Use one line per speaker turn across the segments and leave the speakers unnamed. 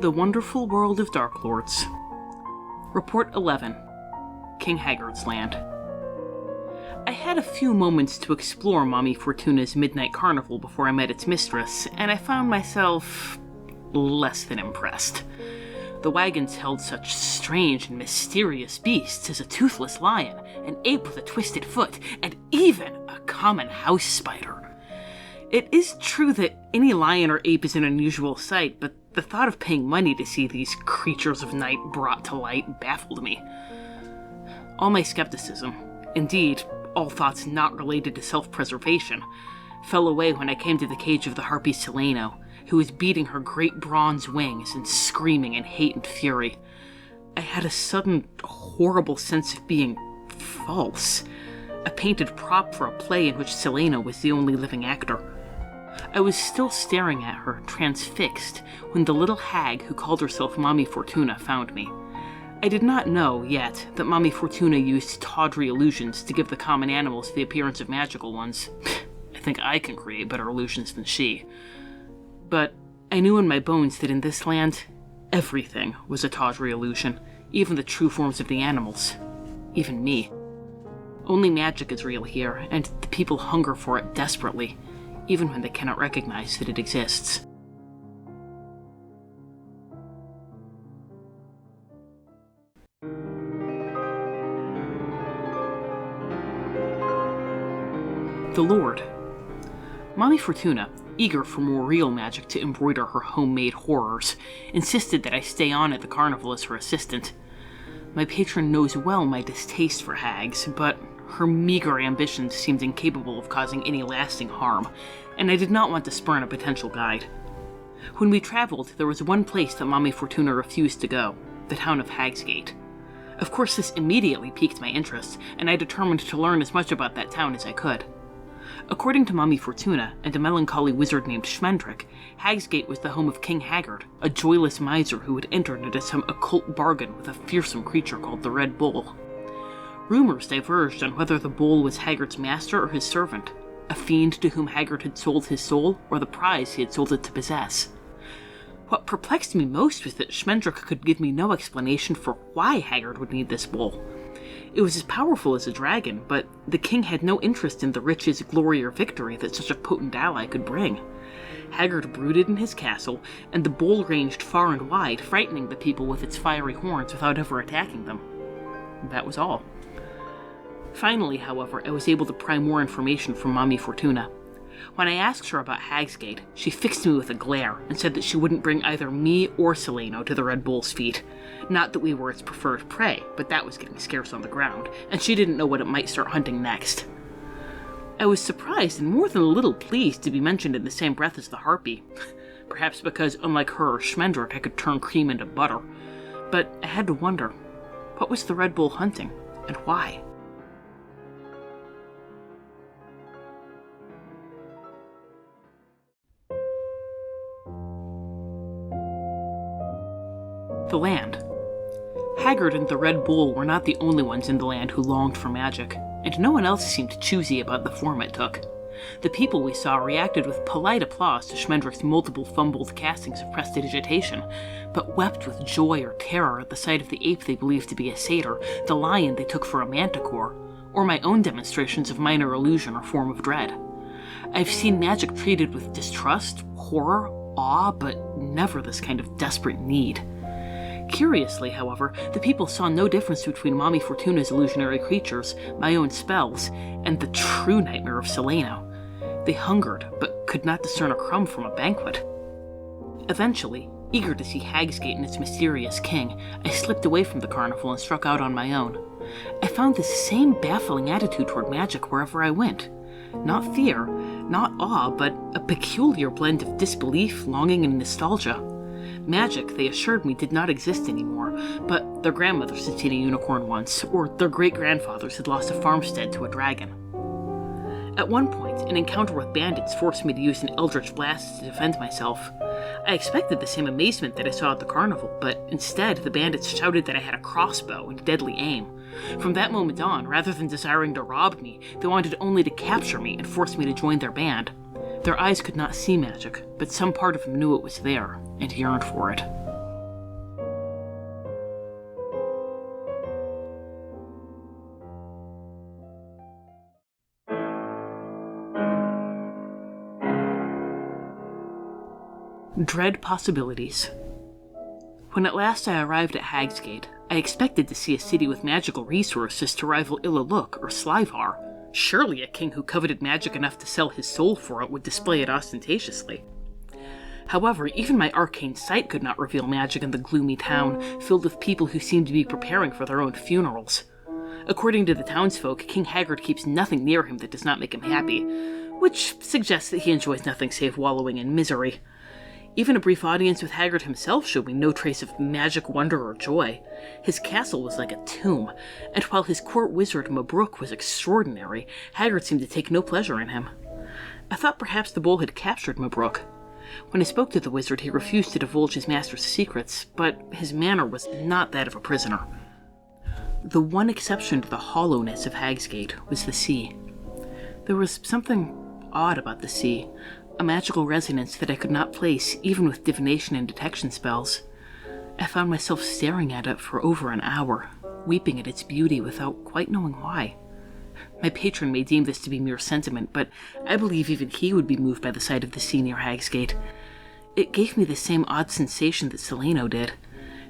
The Wonderful World of Darklords. Report 11. King Haggard's Land. I had a few moments to explore Mommy Fortuna's midnight carnival before I met its mistress, and I found myself less than impressed. The wagons held such strange and mysterious beasts as a toothless lion, an ape with a twisted foot, and even a common house spider. It is true that any lion or ape is an unusual sight, but the thought of paying money to see these creatures of night brought to light baffled me. All my skepticism, indeed, all thoughts not related to self-preservation, fell away when I came to the cage of the harpy Seleno, who was beating her great bronze wings and screaming in hate and fury. I had a sudden, horrible sense of being false, a painted prop for a play in which Seleno was the only living actor. I was still staring at her, transfixed, when the little hag who called herself Mommy Fortuna found me. I did not know, yet, that Mommy Fortuna used tawdry illusions to give the common animals the appearance of magical ones. I think I can create better illusions than she. But I knew in my bones that in this land, everything was a tawdry illusion, even the true forms of the animals. Even me. Only magic is real here, and the people hunger for it desperately, even when they cannot recognize that it exists. The Lord. Mommy Fortuna, eager for more real magic to embroider her homemade horrors, insisted that I stay on at the carnival as her assistant. My patron knows well my distaste for hags, but her meager ambitions seemed incapable of causing any lasting harm, and I did not want to spurn a potential guide. When we traveled, there was one place that Mommy Fortuna refused to go, the town of Hagsgate. Of course, this immediately piqued my interest, and I determined to learn as much about that town as I could. According to Mommy Fortuna and a melancholy wizard named Schmendrick, Hagsgate was the home of King Haggard, a joyless miser who had entered into some occult bargain with a fearsome creature called the Red Bull. Rumors diverged on whether the bull was Haggard's master or his servant, a fiend to whom Haggard had sold his soul, or the prize he had sold it to possess. What perplexed me most was that Schmendrick could give me no explanation for why Haggard would need this bull. It was as powerful as a dragon, but the king had no interest in the riches, glory, or victory that such a potent ally could bring. Haggard brooded in his castle, and the bull ranged far and wide, frightening the people with its fiery horns without ever attacking them. That was all. Finally, however, I was able to pry more information from Mommy Fortuna. When I asked her about Hagsgate, she fixed me with a glare and said that she wouldn't bring either me or Seleno to the Red Bull's feet. Not that we were its preferred prey, but that was getting scarce on the ground, and she didn't know what it might start hunting next. I was surprised and more than a little pleased to be mentioned in the same breath as the harpy. Perhaps because, unlike her or Schmendrick, I could turn cream into butter. But I had to wonder, what was the Red Bull hunting, and why? The land. Haggard and the Red Bull were not the only ones in the land who longed for magic, and no one else seemed choosy about the form it took. The people we saw reacted with polite applause to Schmendrick's multiple fumbled castings of prestidigitation, but wept with joy or terror at the sight of the ape they believed to be a satyr, the lion they took for a manticore, or my own demonstrations of minor illusion or form of dread. I've seen magic treated with distrust, horror, awe, but never this kind of desperate need. Curiously, however, the people saw no difference between Mommy Fortuna's illusionary creatures, my own spells, and the true nightmare of Seleno. They hungered, but could not discern a crumb from a banquet. Eventually, eager to see Hagsgate and its mysterious king, I slipped away from the carnival and struck out on my own. I found the same baffling attitude toward magic wherever I went. Not fear, not awe, but a peculiar blend of disbelief, longing, and nostalgia. Magic, they assured me, did not exist anymore, but their grandmothers had seen a unicorn once, or their great-grandfathers had lost a farmstead to a dragon. At one point, an encounter with bandits forced me to use an eldritch blast to defend myself. I expected the same amazement that I saw at the carnival, but instead the bandits shouted that I had a crossbow and deadly aim. From that moment on, rather than desiring to rob me, they wanted only to capture me and force me to join their band. Their eyes could not see magic, but some part of them knew it was there, and yearned for it. Dread possibilities. When at last I arrived at Hagsgate, I expected to see a city with magical resources to rival Illaluk or Slivar. Surely a king who coveted magic enough to sell his soul for it would display it ostentatiously. However, even my arcane sight could not reveal magic in the gloomy town, filled with people who seemed to be preparing for their own funerals. According to the townsfolk, King Haggard keeps nothing near him that does not make him happy, which suggests that he enjoys nothing save wallowing in misery. Even a brief audience with Haggard himself showed me no trace of magic, wonder, or joy. His castle was like a tomb, and while his court wizard Mabruk was extraordinary, Haggard seemed to take no pleasure in him. I thought perhaps the bull had captured Mabruk. When I spoke to the wizard, he refused to divulge his master's secrets, but his manner was not that of a prisoner. The one exception to the hollowness of Hagsgate was the sea. There was something odd about the sea, a magical resonance that I could not place even with divination and detection spells. I found myself staring at it for over an hour, weeping at its beauty without quite knowing why. My patron may deem this to be mere sentiment, but I believe even he would be moved by the sight of the sea near Hagsgate. It gave me the same odd sensation that Seleno did,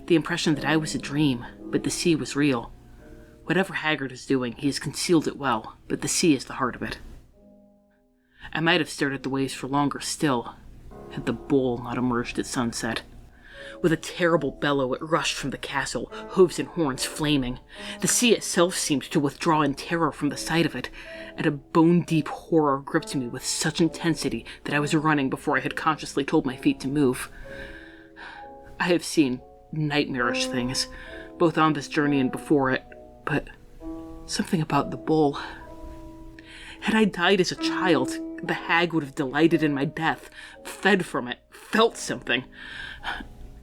the impression that I was a dream, but the sea was real. Whatever Haggard is doing, he has concealed it well, but the sea is the heart of it. I might have stared at the waves for longer still, had the bull not emerged at sunset. With a terrible bellow, it rushed from the castle, hooves and horns flaming. The sea itself seemed to withdraw in terror from the sight of it, and a bone-deep horror gripped me with such intensity that I was running before I had consciously told my feet to move. I have seen nightmarish things, both on this journey and before it, but something about the bull. Had I died as a child, the hag would have delighted in my death, fed from it, felt something.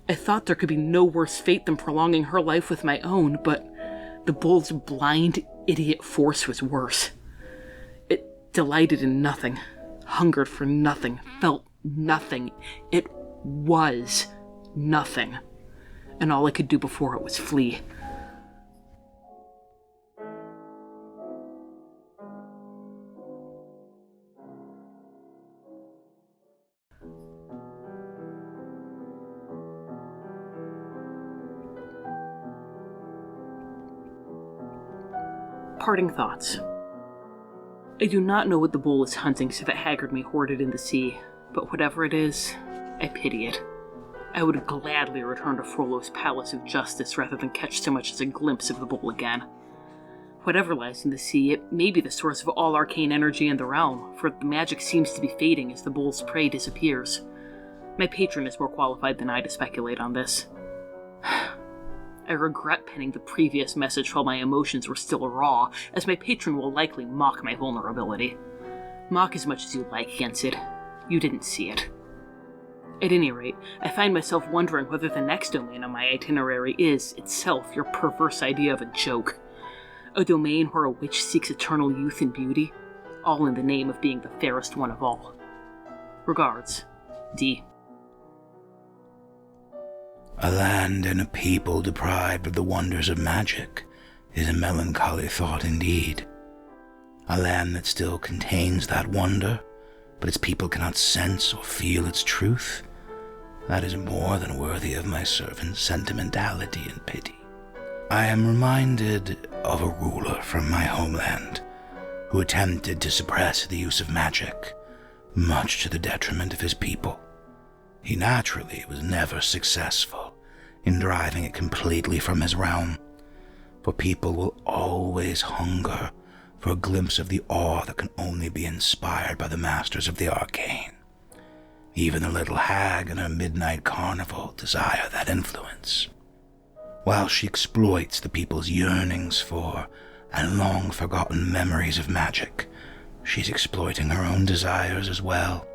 I thought there could be no worse fate than prolonging her life with my own, but the bull's blind, idiot force was worse. It delighted in nothing, hungered for nothing, felt nothing. It was nothing. And all I could do before it was flee. Parting thoughts. I do not know what the bull is hunting so that Haggard may hoard it in the sea, but whatever it is, I pity it. I would gladly return to Frollo's Palace of Justice rather than catch so much as a glimpse of the bull again. Whatever lies in the sea, it may be the source of all arcane energy in the realm, for the magic seems to be fading as the bull's prey disappears. My patron is more qualified than I to speculate on this. I regret penning the previous message while my emotions were still raw, as my patron will likely mock my vulnerability. Mock as much as you like, Yensid. You didn't see it. At any rate, I find myself wondering whether the next domain on my itinerary is, itself, your perverse idea of a joke. A domain where a witch seeks eternal youth and beauty, all in the name of being the fairest one of all. Regards, D.
A land and a people deprived of the wonders of magic is a melancholy thought indeed. A land that still contains that wonder, but its people cannot sense or feel its truth. That is more than worthy of my servant's sentimentality and pity. I am reminded of a ruler from my homeland who attempted to suppress the use of magic, much to the detriment of his people. He naturally was never successful in driving it completely from his realm, for people will always hunger for a glimpse of the awe that can only be inspired by the masters of the arcane. Even the little hag and her midnight carnival desire that influence. While she exploits the people's yearnings for and long-forgotten memories of magic, she's exploiting her own desires as well.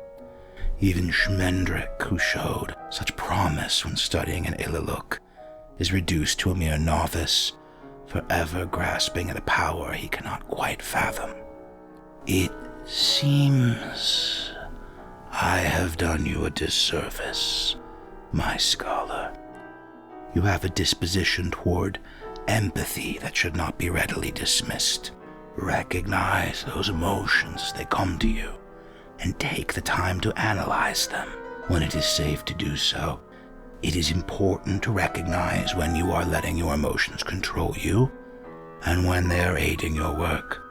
Even Schmendrick, who showed such promise when studying in Illaluk, is reduced to a mere novice, forever grasping at a power he cannot quite fathom. It seems I have done you a disservice, my scholar. You have a disposition toward empathy that should not be readily dismissed. Recognize those emotions as they come to you, and take the time to analyze them. when it is safe to do so. It is important to recognize when you are letting your emotions control you, and when they are aiding your work.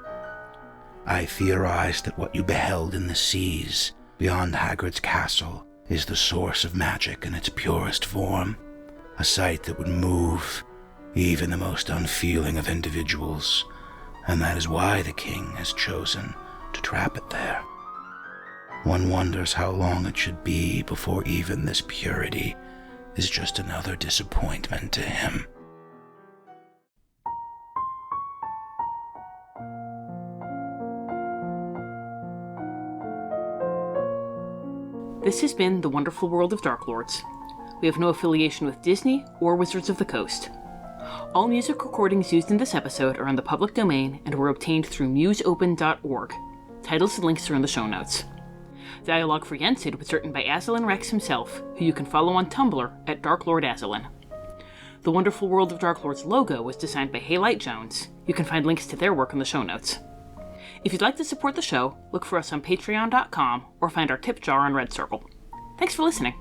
I theorized that what you beheld in the seas beyond Hagrid's castle is the source of magic in its purest form, a sight that would move even the most unfeeling of individuals, and that is why the king has chosen to trap it there. One wonders how long it should be before even this purity is just another disappointment to him.
This has been The Wonderful World of Dark Lords. We have no affiliation with Disney or Wizards of the Coast. All music recordings used in this episode are in the public domain and were obtained through museopen.org. Titles and links are in the show notes. Dialogue for Yensid was written by Aslan Rex himself, who you can follow on Tumblr at DarkLordAslan. The Wonderful World of Dark Lords logo was designed by Haylight Jones. You can find links to their work in the show notes. If you'd like to support the show, look for us on patreon.com or find our tip jar on Red Circle. Thanks for listening.